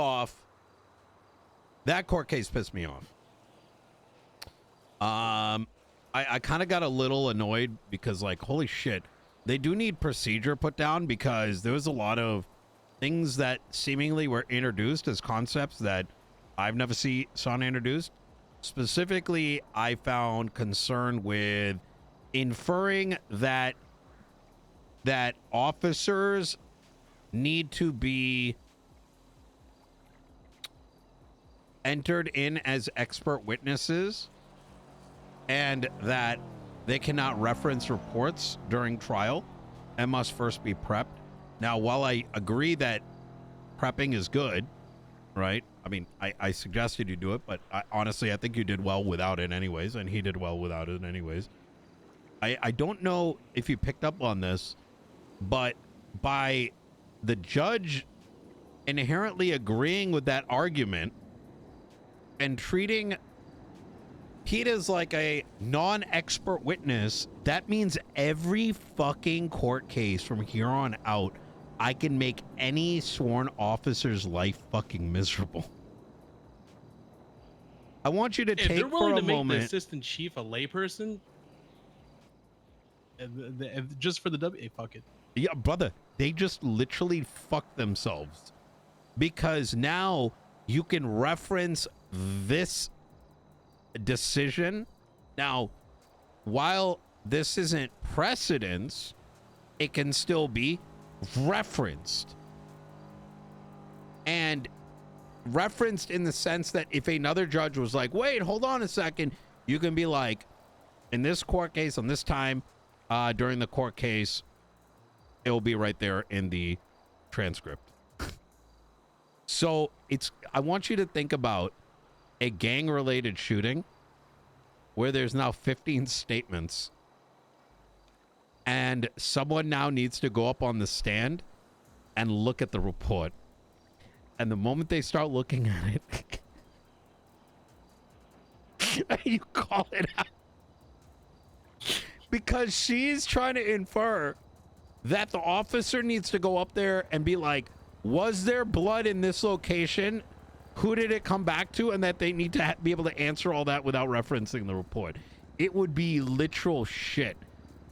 off. That court case pissed me off. I kind of got a little annoyed because, like, holy shit, they do need procedure put down, because there was a lot of things that seemingly were introduced as concepts that I've never saw introduced. Specifically, I found concern with inferring that officers need to be entered in as expert witnesses, and that they cannot reference reports during trial and must first be prepped. Now, while I agree that prepping is good, right? I mean, I suggested you do it, but honestly, I think you did well without it anyways, and he did well without it anyways. I don't know if you picked up on this, but by the judge inherently agreeing with that argument and treating Pete as like a non-expert witness, that means every fucking court case from here on out, I can make any sworn officer's life fucking miserable. I want you to if take they're willing for a to make moment. the assistant chief a layperson, just for the W, hey, fuck it. Yeah, brother, they just literally fucked themselves, because now you can reference this decision. Now, while this isn't precedence, it can still be referenced. And referenced in the sense that if another judge was like, wait, hold on a second, you can be like, in this court case, on this time, during the court case, it will be right there in the transcript. So I want you to think about a gang-related shooting where there's now 15 statements, and someone now needs to go up on the stand and look at the report. And the moment they start looking at it, you call it out. Because she's trying to infer that the officer needs to go up there and be like, was there blood in this location? Who did it come back to? And that they need to be able to answer all that without referencing the report. It would be literal shit.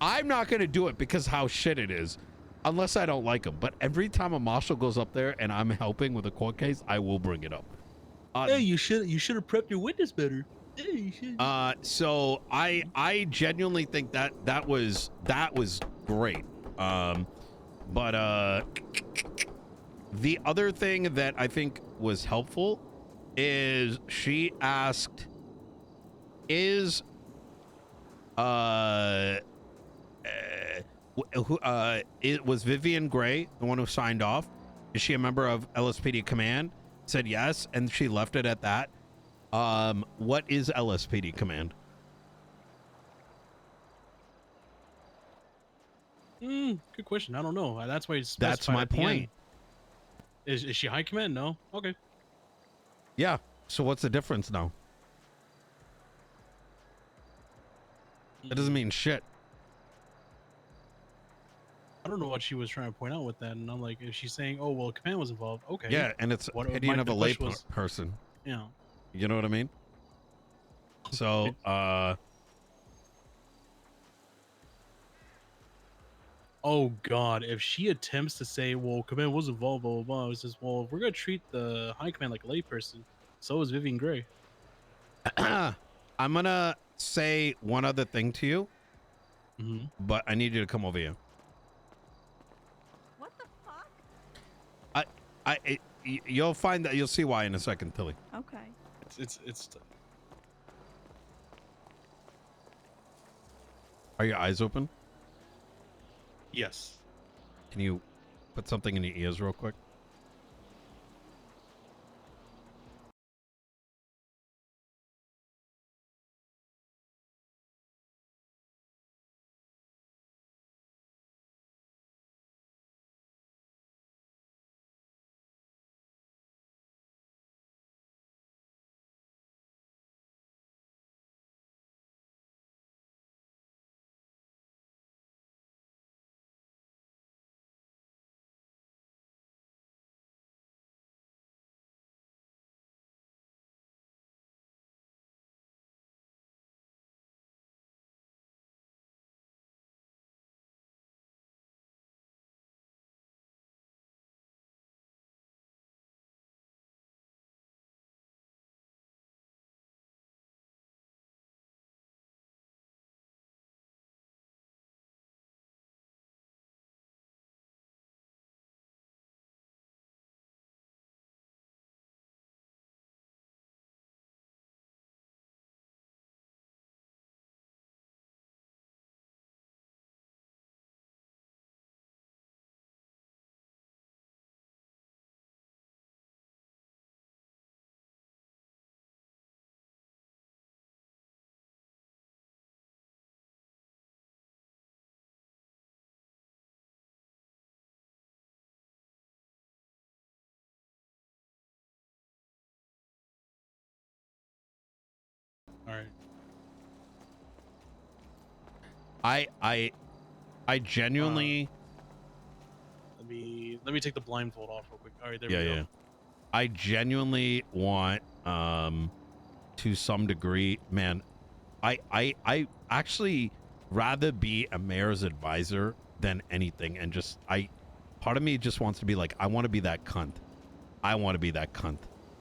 I'm not going to do it because how shit it is, unless I don't like him. But every time a marshal goes up there and I'm helping with a court case, I will bring it up. Hey, you should have prepped your witness better. Hey, you should. So I genuinely think that was great. But the other thing that I think was helpful is she asked, was Vivian Gray the one who signed off? Is she a member of LSPD command? Said yes, and she left it at that. What is LSPD command? Good question. I don't know. That's why it's That's my point. Is she high command? No. Okay. Yeah. So what's the difference now? That doesn't mean shit. I don't know what she was trying to point out with that, and I'm like, if she's saying, "Oh, well, command was involved," okay. Yeah, and it's opinion of a lay person. Yeah. You know what I mean? So, oh God, if she attempts to say, "Well, command was involved," blah blah blah, it's just, well, if we're gonna treat the high command like a layperson, so is Vivian Gray. I'm gonna say one other thing to you, but I need you to come over here. What the fuck? You'll find that, you'll see why in a second, Tilly. Okay. It's. Are your eyes open? Yes. Can you put something in your ears real quick? All right. I genuinely. Let me take the blindfold off real quick. All right, there Yeah, we go. yeah. I genuinely want, to some degree, man. I actually rather be a mayor's advisor than anything, and just part of me just wants to be like, I want to be that cunt. I want to be that cunt.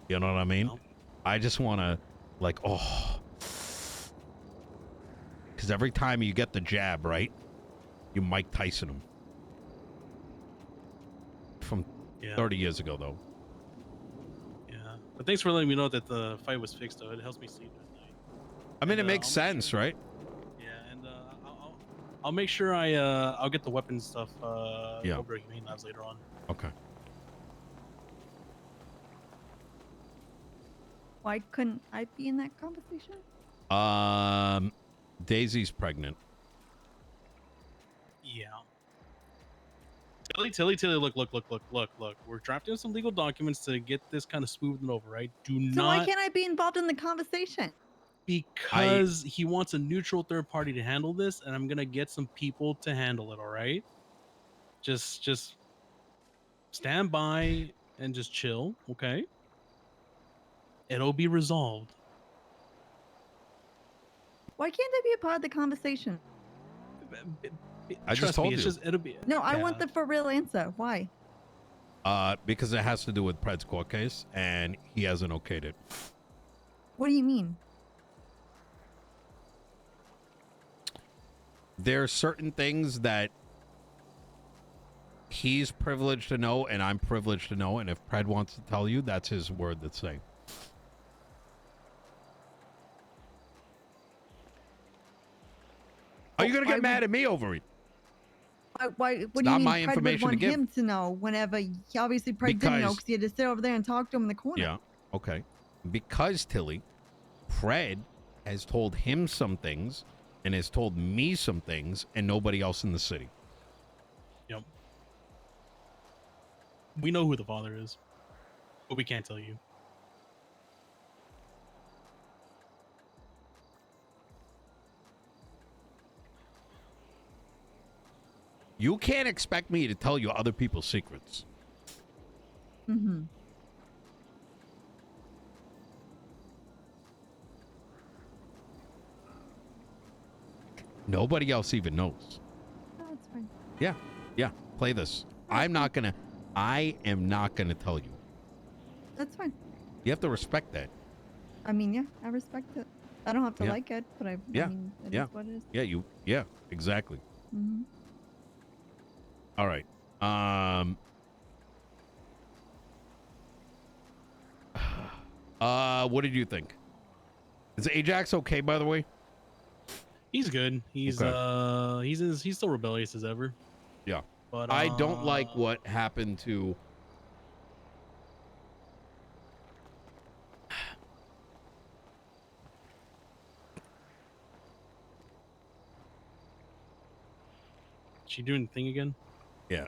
You know what I mean? No. I just want to, like, oh, because every time you get the jab, right, you Mike Tyson him. From 30 years ago, though. Yeah, but thanks for letting me know that the fight was fixed. Though it helps me sleep at night. I mean, And, it makes sense, right? Yeah, and I'll make sure I'll get the weapons stuff Yeah. over to Humane Labs later on. Okay. Why couldn't I be in that conversation? Daisy's pregnant. Yeah. Tilly, look. We're drafting some legal documents to get this kind of smoothed over, right? So why can't I be involved in the conversation? Because he wants a neutral third party to handle this, and I'm gonna get some people to handle it. All right. Just stand by and just chill, okay? It'll be resolved. Why can't I be a part of the conversation? I just told you. It'll be. No, I want the for real answer. Why? Because it has to do with Pred's court case, and he hasn't okayed it. What do you mean? There are certain things that he's privileged to know, and I'm privileged to know, and if Pred wants to tell you, that's his word that's saying. Are you gonna get mad at me over it? Why? What do you mean? Pred would want him to know whenever he obviously Pred didn't know because he had to sit over there and talk to him in the corner. Yeah. Okay. Because Tilly, Pred has told him some things and has told me some things, and nobody else in the city. Yep. We know who the father is, but we can't tell you. You can't expect me to tell you other people's secrets. Mm-hmm. Nobody else even knows. No, it's fine. Yeah. Yeah. Play this. I am not gonna tell you. That's fine. You have to respect that. I mean, yeah, I respect it. I don't have to like it, but I mean, it is what it is. Yeah, exactly. Mm-hmm. All right. What did you think? Is Ajax okay, by the way? He's good. He's okay. He's still rebellious as ever. Yeah. But I don't like what happened to she doing the thing again? Yeah.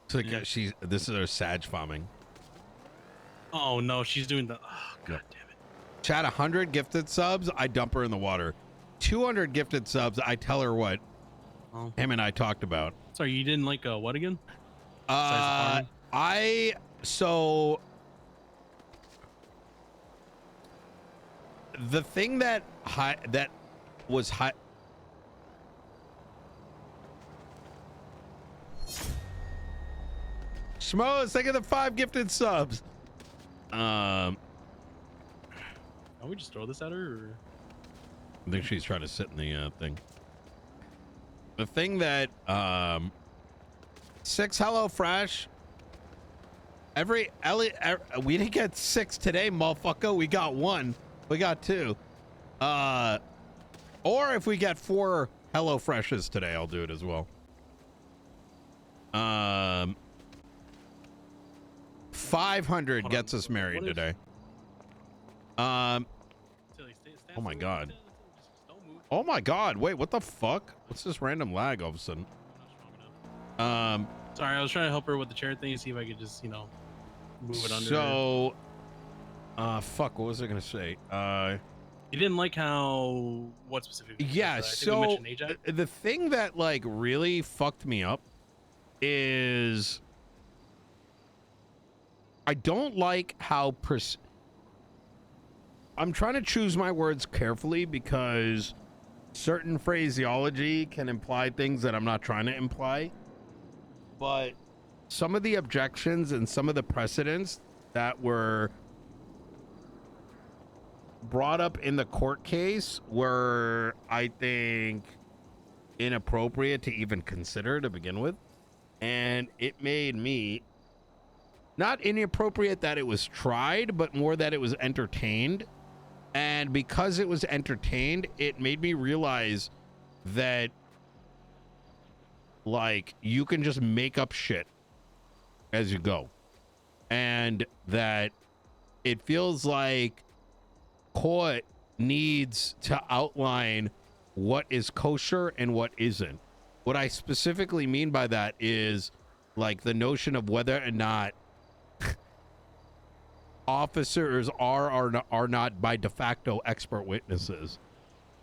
So yeah. This is her Sag farming. Oh no, she's doing the God damn it. Chat 100 gifted subs, I dump her in the water. 200 gifted subs, I tell her what him and I talked about. Sorry, you didn't like what again? The thing that was high. Schmo, think of the 5 gifted subs. Can we just throw this at her? Or? I think she's trying to sit in the thing. The thing that 6 Hello Fresh. We didn't get 6 today, motherfucker. We got 1. We got 2. Or if we get 4 Hello Freshes today, I'll do it as well. 500 gets us married today. Oh my god. Oh my god. Wait, what the fuck? What's this random lag all of a sudden? Sorry, I was trying to help her with the chair thing, see if I could just, move it under. So fuck, what was I gonna say? You didn't like how what specifically? Yeah, I think we so mentioned Ajax. the thing that like really fucked me up is I don't like how I'm trying to choose my words carefully because certain phraseology can imply things that I'm not trying to imply. But some of the objections and some of the precedents that were brought up in the court case were, I think, inappropriate to even consider to begin with. And it made me not inappropriate that it was tried, but more that it was entertained. And because it was entertained, it made me realize that, like, you can just make up shit as you go. And that it feels like court needs to outline what is kosher and what isn't. What I specifically mean by that is, like, the notion of whether or not officers are not by de facto expert witnesses,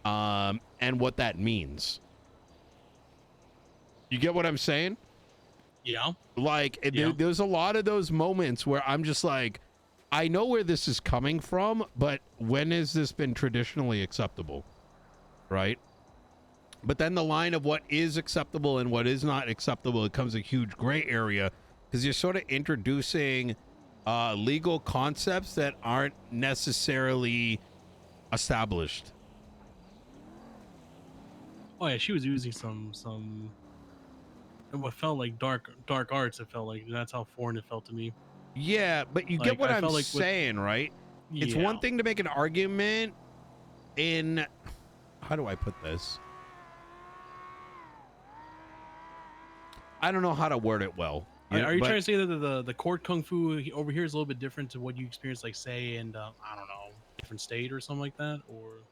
and what that means. You get what I'm saying? Yeah. Like, there's a lot of those moments where I'm just like, I know where this is coming from, but when has this been traditionally acceptable? Right? But then the line of what is acceptable and what is not acceptable becomes a huge gray area because you're sort of introducing legal concepts that aren't necessarily established. Oh yeah, she was using some what felt like dark arts. It felt like that's how foreign it felt to me. Yeah, but you get what I'm saying, right? It's one thing to make an argument in, how do I put this? I don't know how to word it well. Are you trying to say that the court kung fu over here is a little bit different to what you experience, like, say, in I don't know, different state or something like that, or?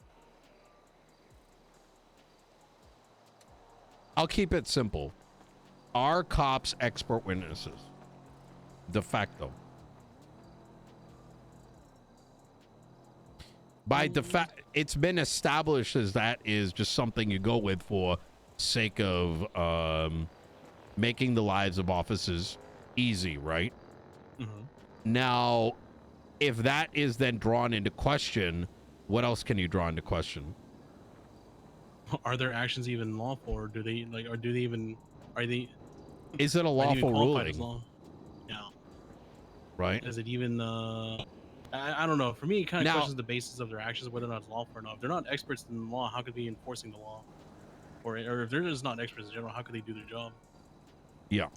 I'll keep it simple. Are cops expert witnesses? De facto. By de facto, it's been established as that is just something you go with for sake of making the lives of officers easy, right? Mm-hmm. Now, if that is then drawn into question, what else can you draw into question? Are their actions even lawful, or do they are they? Is it a lawful ruling? Yeah. Right. Is it even? I don't know. For me, it kind of questions the basis of their actions, whether or not it's lawful or not. If they're not experts in the law, how could they be enforcing the law? Or if they're just not experts in general, how could they do their job? Yeah.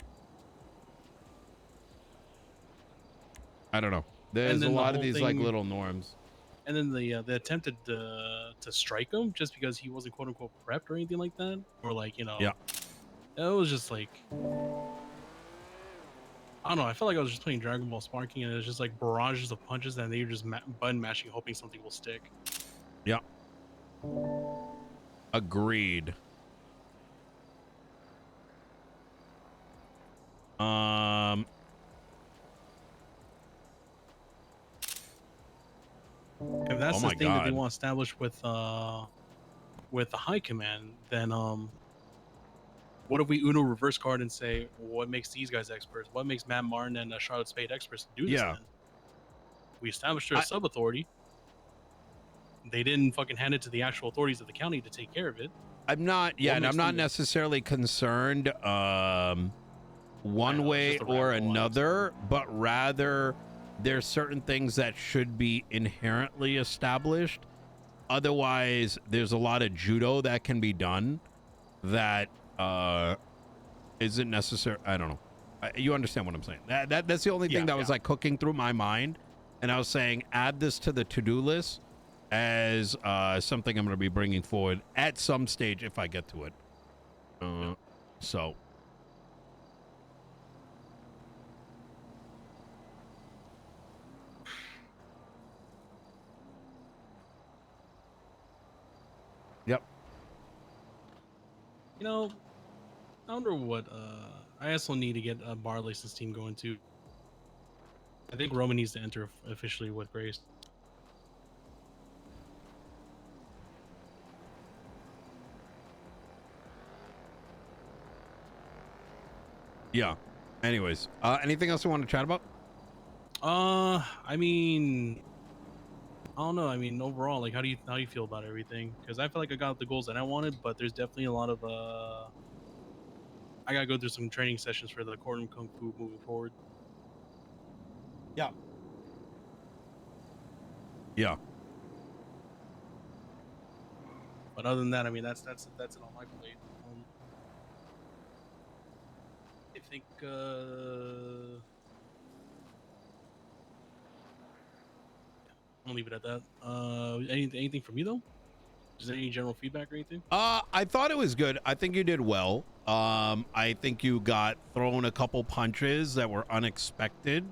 I don't know. There's a lot of these like little norms. And then they attempted to strike him just because he wasn't quote unquote prepped or anything like that, or like, you know. Yeah. It was just like, I don't know. I felt like I was just playing Dragon Ball Sparking, and it was just like barrages of punches, and they were just button mashing, hoping something will stick. Yeah. Agreed. If that's the thing that they want to establish with the high command, then what if we Uno reverse card and say, what makes these guys experts? What makes Matt Martin and Charlotte Spade experts to do this? Then we established their sub authority. They didn't fucking hand it to the actual authorities of the county to take care of it. I'm not. Yeah, and I'm not necessarily concerned one way or another, but rather there's certain things that should be inherently established. Otherwise, there's a lot of judo that can be done that isn't necessary. I don't know. You understand what I'm saying? That's the only thing that was like cooking through my mind, and I was saying add this to the to-do list as something I'm going to be bringing forward at some stage if I get to it. So. Yep. You know, I wonder what I also need to get a bar license team going too. I think Roman needs to enter officially with Grace. Yeah. Anyways, anything else you want to chat about? I mean, I don't know. I mean, overall, like, how do you feel about everything? Because I feel like I got the goals that I wanted, but there's definitely a lot of I gotta go through some training sessions for the Court and Kung Fu moving forward. Yeah. Yeah. But other than that, I mean, that's it on my plate. I think I'm gonna leave it at that. Anything from you though? Is there any general feedback or anything? I thought it was good. I think you did well. I think you got thrown a couple punches that were unexpected,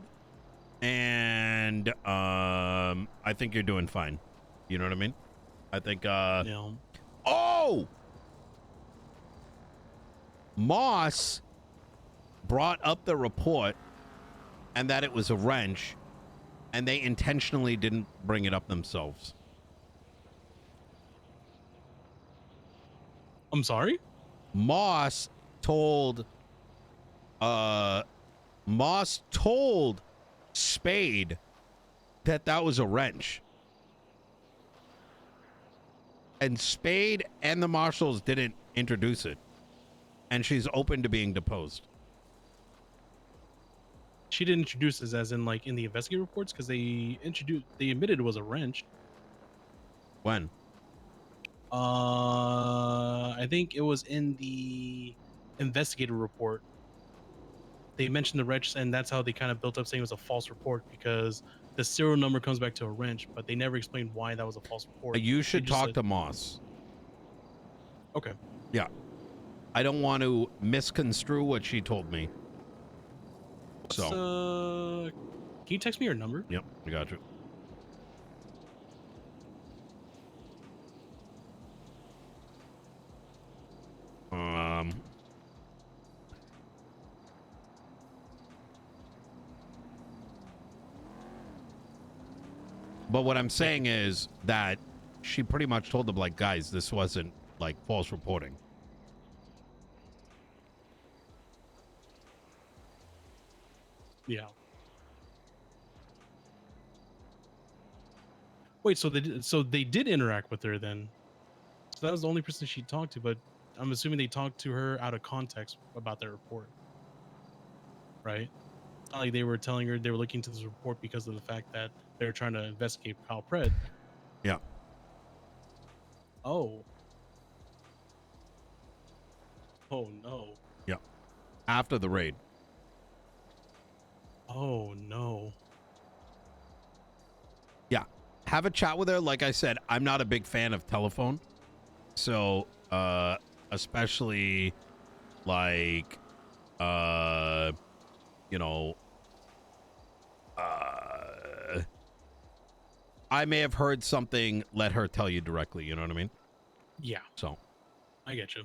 and I think you're doing fine. You know what I mean? I think Yeah. Oh! Moss brought up the report and that it was a wrench, and they intentionally didn't bring it up themselves. I'm sorry? Moss told Spade that was a wrench. And Spade and the marshals didn't introduce it. And she's open to being deposed. She didn't introduce this as in like in the investigative reports because they admitted it was a wrench. When? I think it was in the investigative report. They mentioned the wrench, and that's how they kind of built up saying it was a false report because the serial number comes back to a wrench, but they never explained why that was a false report. You should talk to Moss. Okay. Yeah. I don't want to misconstrue what she told me. So, can you text me your number? Yep, I got you. But what I'm saying is that she pretty much told them, like, guys, this wasn't like false reporting. Yeah. Wait, so they did interact with her then? So that was the only person she talked to, but I'm assuming they talked to her out of context about their report, right? Not like they were telling her they were looking into this report because of the fact that they were trying to investigate Kyle Pred. Yeah. Oh. Oh no. Yeah. After the raid. Oh no. Yeah. Have a chat with her. Like I said, I'm not a big fan of telephone. So, especially like, you know, I may have heard something. Let her tell you directly. You know what I mean? Yeah. So, I get you.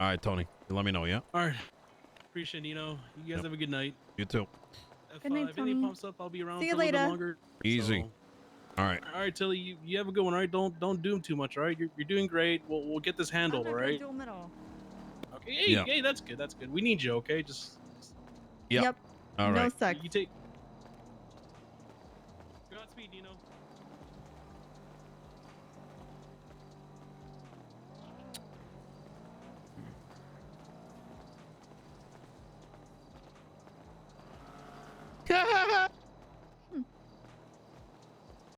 all right, Tony. Let me know. Yeah. All right. Appreciate it, Nino. You guys have a good night. You too. Good night, if anything pops up, I'll be around See for you a little bit later. longer. Easy. So, all right. All right, Tilly. You have a good one. All right. Don't doom too much. All right. You're doing great. We'll get this handled. I'm all not right. doing at all. Okay. Hey, that's good. That's good. We need you. Okay. Just. Yep. All no right. sex. You take. Godspeed, Nino. Ha ha ha!